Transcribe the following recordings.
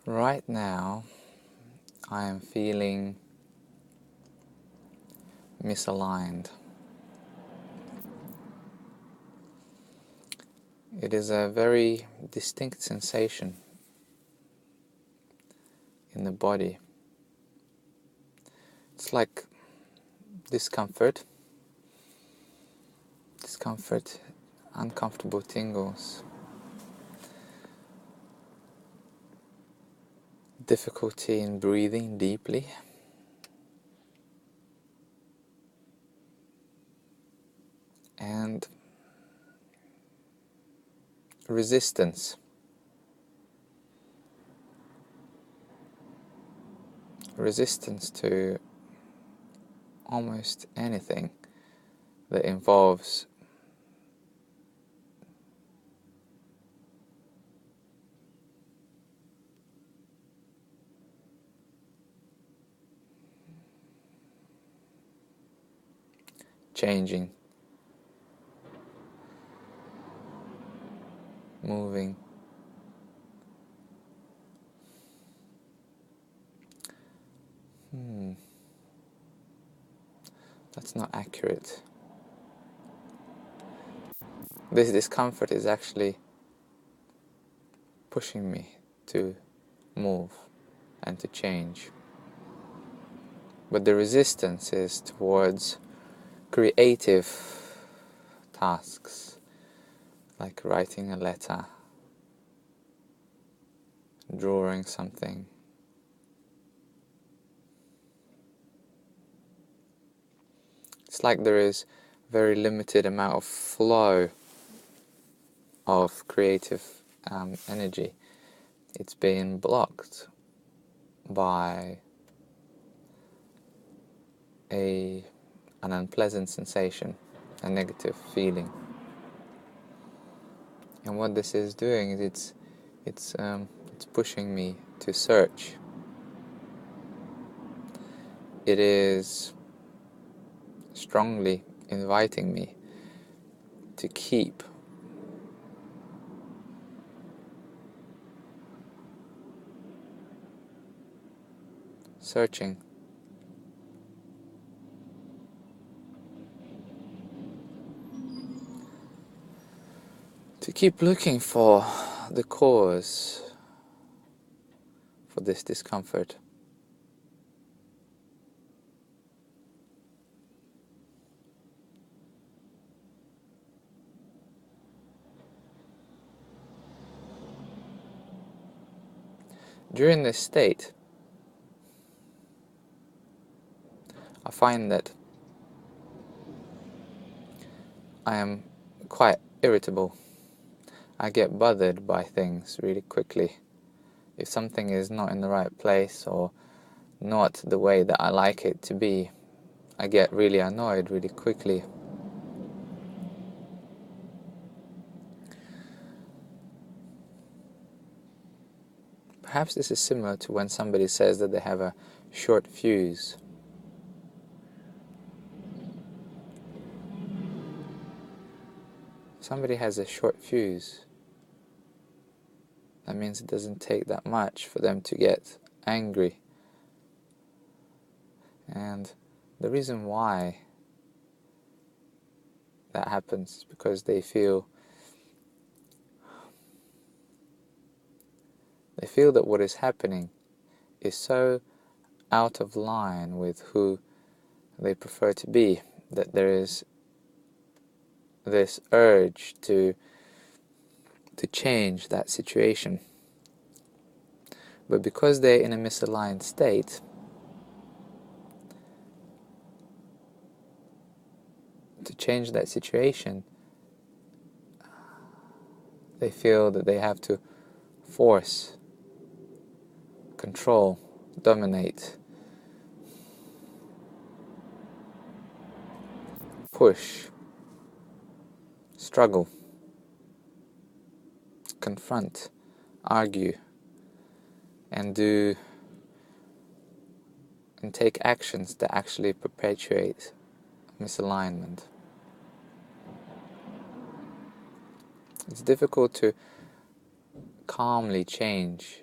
Right now, I am feeling misaligned. It is a very distinct sensation in the body. It's like discomfort, uncomfortable tingles, difficulty in breathing deeply, and resistance. Resistance to almost anything that involves changing, moving. That's not accurate. This discomfort is actually pushing me to move and to change. But the resistance is towards creative tasks, like writing a letter, drawing something. It's like there is very limited amount of flow of creative energy. It's being blocked by an unpleasant sensation, a negative feeling. And what this is doing is it's pushing me to search. It is strongly inviting me to keep searching. To keep looking for the cause for this discomfort. During this state, I find that I am quite irritable. I get bothered by things really quickly. If something is not in the right place or not the way that I like it to be, I get really annoyed really quickly. Perhaps this is similar to when somebody says that they have a short fuse. Somebody has a short fuse. That means it doesn't take that much for them to get angry. And the reason why that happens is because they feel that what is happening is so out of line with who they prefer to be, that there is this urge to change that situation. But because they're in a misaligned state, to change that situation, they feel that they have to force, control, dominate, push, struggle, confront, argue, and take actions that actually perpetuate misalignment. It's difficult to calmly change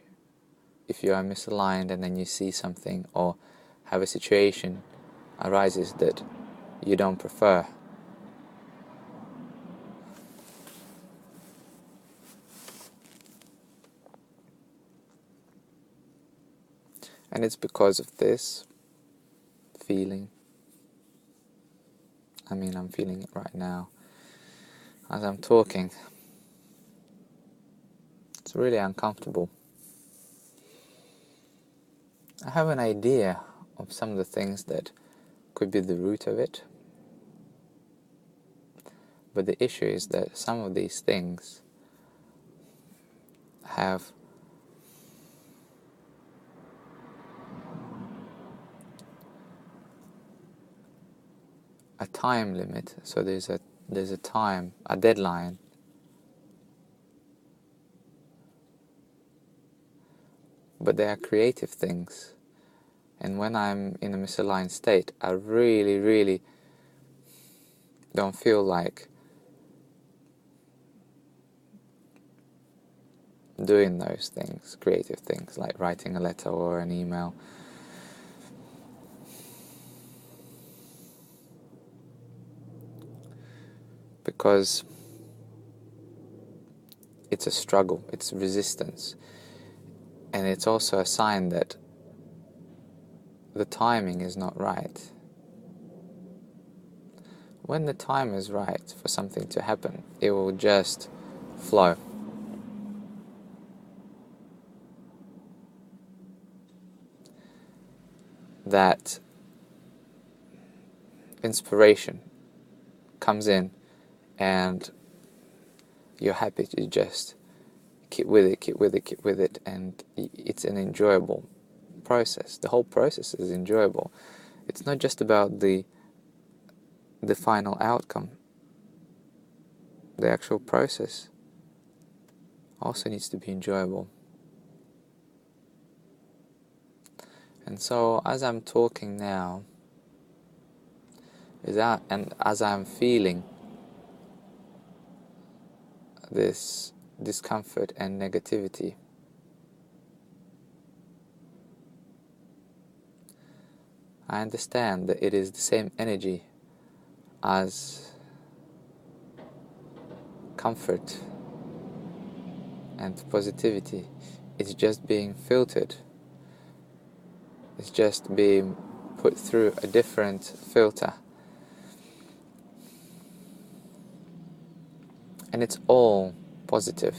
if you are misaligned and then you see something or have a situation arises that you don't prefer. And it's because of this feeling. I'm feeling it right now as I'm talking. It's really uncomfortable. I have an idea of some of the things that could be the root of it. But the issue is that some of these things have a time limit. So there's a time, a deadline. But they are creative things. And when I'm in a misaligned state, I really, really don't feel like doing those things, creative things, like writing a letter or an email. Because it's a struggle, it's resistance. And it's also a sign that the timing is not right. When the time is right for something to happen, it will just flow. That inspiration comes in and you're happy to just keep with it, and it's an enjoyable process. The whole process is enjoyable. It's not just about the final outcome. The actual process also needs to be enjoyable. And so as I'm talking now, and as I'm feeling this discomfort and negativity, I understand that it is the same energy as comfort and positivity. It's just being filtered. It's just being put through a different filter. And it's all positive,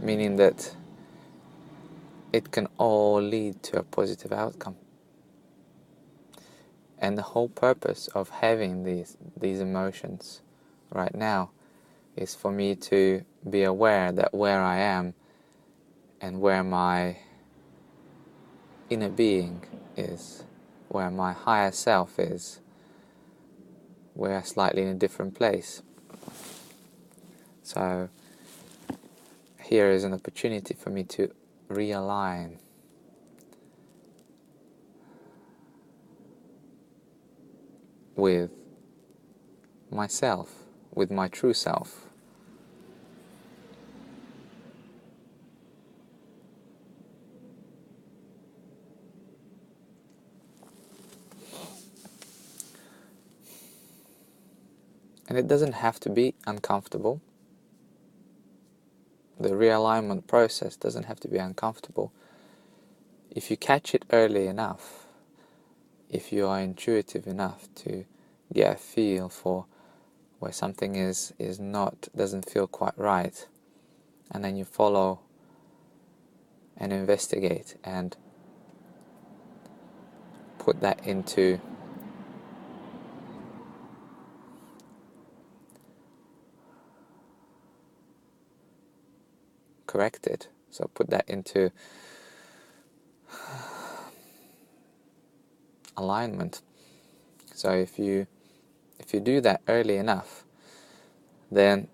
meaning that it can all lead to a positive outcome. And the whole purpose of having these emotions right now is for me to be aware that where I am and where my inner being is, where my higher self is, we're slightly in a different place. So here is an opportunity for me to realign with myself, with my true self. And it doesn't have to be uncomfortable. The realignment process doesn't have to be uncomfortable. If you catch it early enough, if you are intuitive enough to get a feel for where something doesn't feel quite right, and then you follow and investigate and put that into correct it. So put that into alignment. So if you do that early enough, then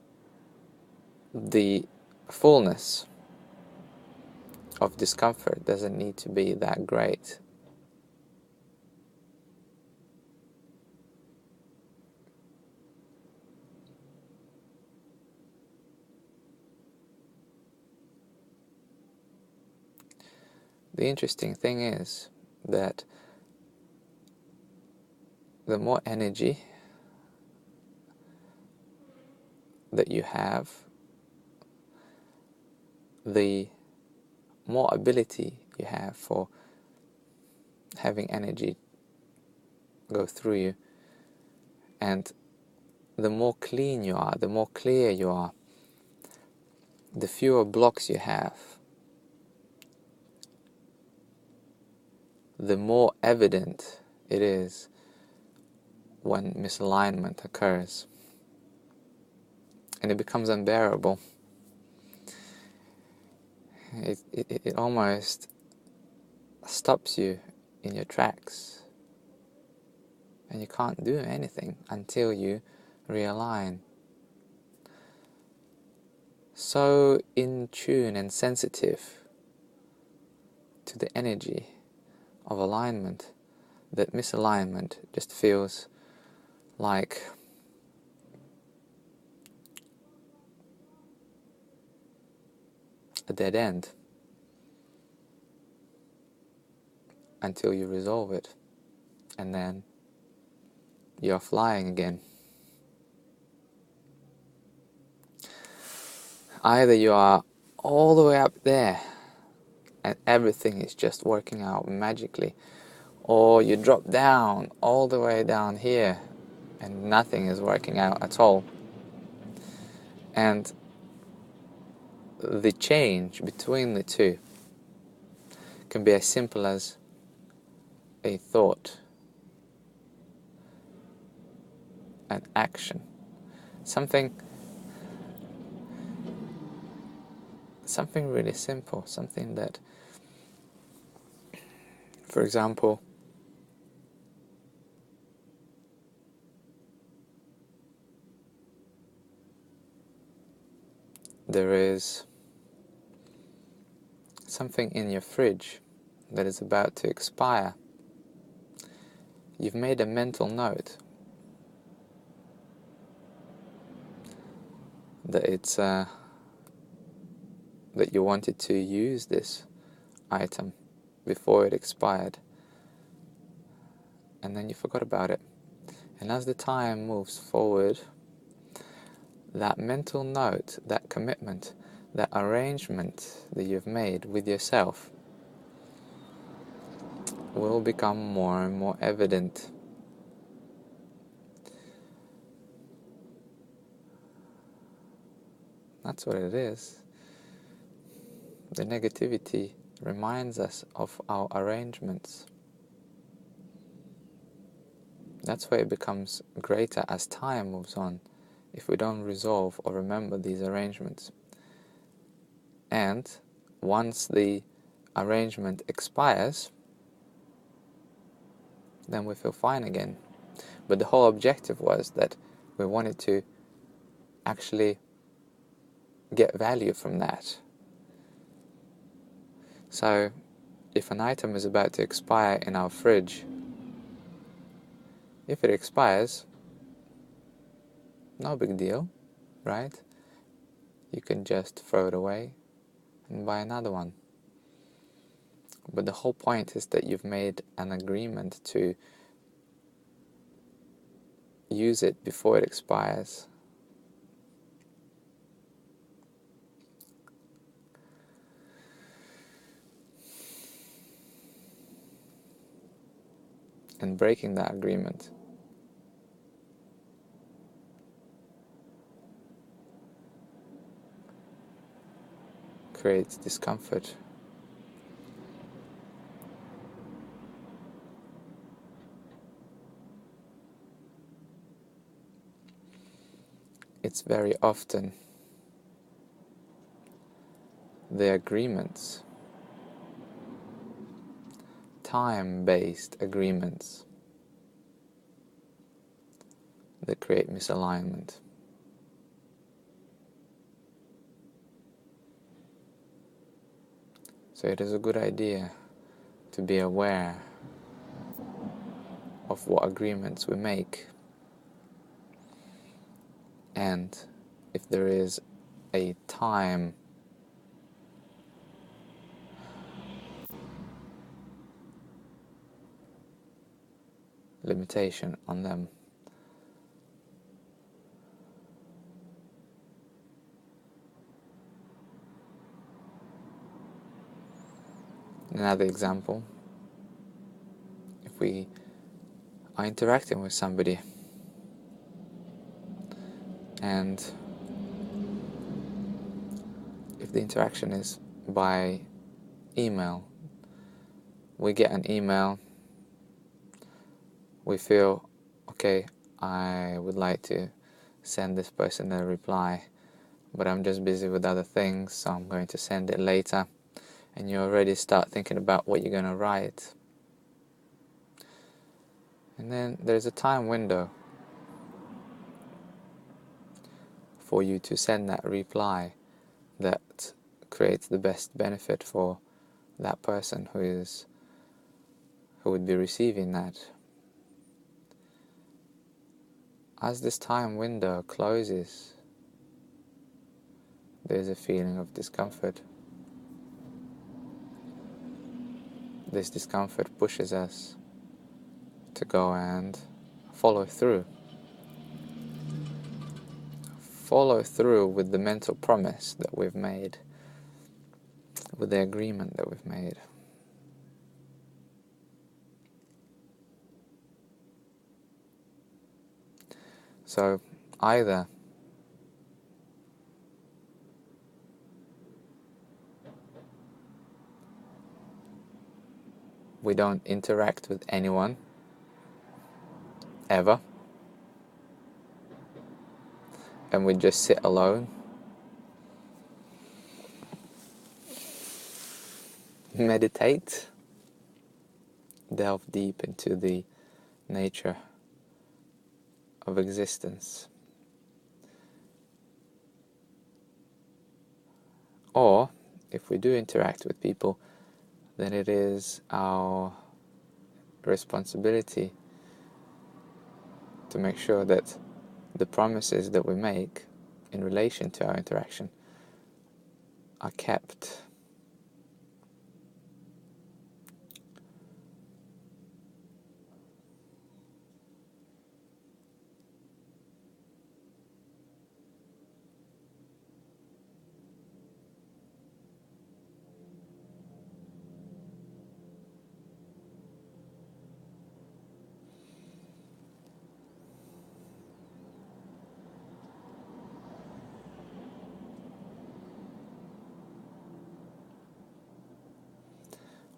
the fullness of discomfort doesn't need to be that great. The interesting thing is that the more energy that you have, the more ability you have for having energy go through you, and the more clean you are, the more clear you are, the fewer blocks you have, the more evident it is when misalignment occurs, and it becomes unbearable. It almost stops you in your tracks, and you can't do anything until you realign. So in tune and sensitive to the energy of alignment that misalignment just feels like a dead end until you resolve it, and then you're flying again. Either you are all the way up there and everything is just working out magically, or you drop down all the way down here and nothing is working out at all. And the change between the two can be as simple as a thought, an action, something really simple, something that, for example, there is something in your fridge that is about to expire. You've made a mental note that that you wanted to use this item before it expired, and then you forgot about it. And as the time moves forward, that mental note, that commitment, that arrangement that you've made with yourself will become more and more evident. That's what it is. The negativity reminds us of our arrangements. That's why it becomes greater as time moves on, if we don't resolve or remember these arrangements. And once the arrangement expires, then we feel fine again. But the whole objective was that we wanted to actually get value from that. So, if an item is about to expire in our fridge, if it expires, no big deal, right? You can just throw it away and buy another one. But the whole point is that you've made an agreement to use it before it expires. And breaking that agreement creates discomfort. It's very often the agreements, time-based agreements, that create misalignment. So it is a good idea to be aware of what agreements we make, and if there is a time limitation on them. Another example, if we are interacting with somebody and if the interaction is by email, we get an email, we feel, okay, I would like to send this person a reply, but I'm just busy with other things, so I'm going to send it later. And you already start thinking about what you're going to write. And then there's a time window for you to send that reply that creates the best benefit for that person who would be receiving that. As this time window closes, there's a feeling of discomfort. This discomfort pushes us to go and follow through. Follow through with the mental promise that we've made, with the agreement that we've made. So either we don't interact with anyone ever, and we just sit alone, meditate, delve deep into the nature of existence. Or, if we do interact with people, then it is our responsibility to make sure that the promises that we make in relation to our interaction are kept.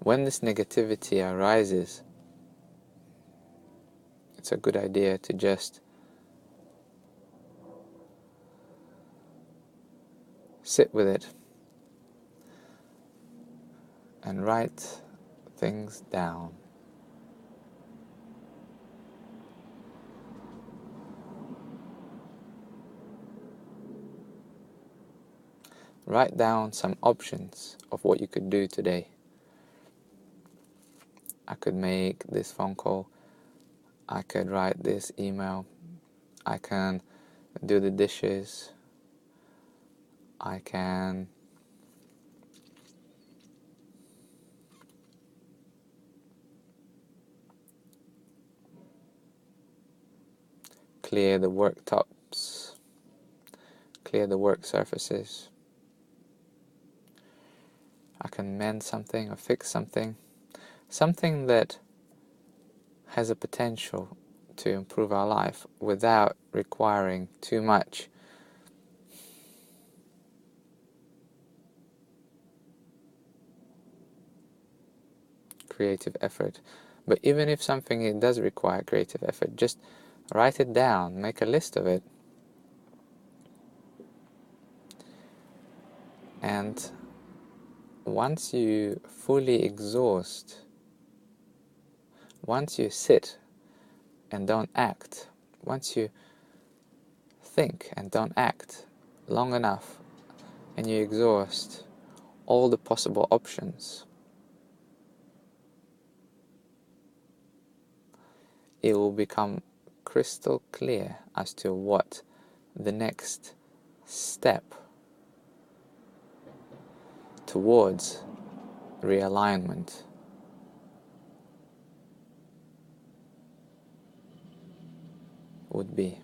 When this negativity arises, it's a good idea to just sit with it and write things down. Write down some options of what you could do today. I could make this phone call, I could write this email, I can do the dishes, I can clear the worktops, clear the work surfaces, I can mend something or fix something, something that has a potential to improve our life without requiring too much creative effort. But even if something it does require creative effort, just write it down, make a list of it, and once you fully exhaust, once you sit and don't act, once you think and don't act long enough, and you exhaust all the possible options, it will become crystal clear as to what the next step towards realignment would be.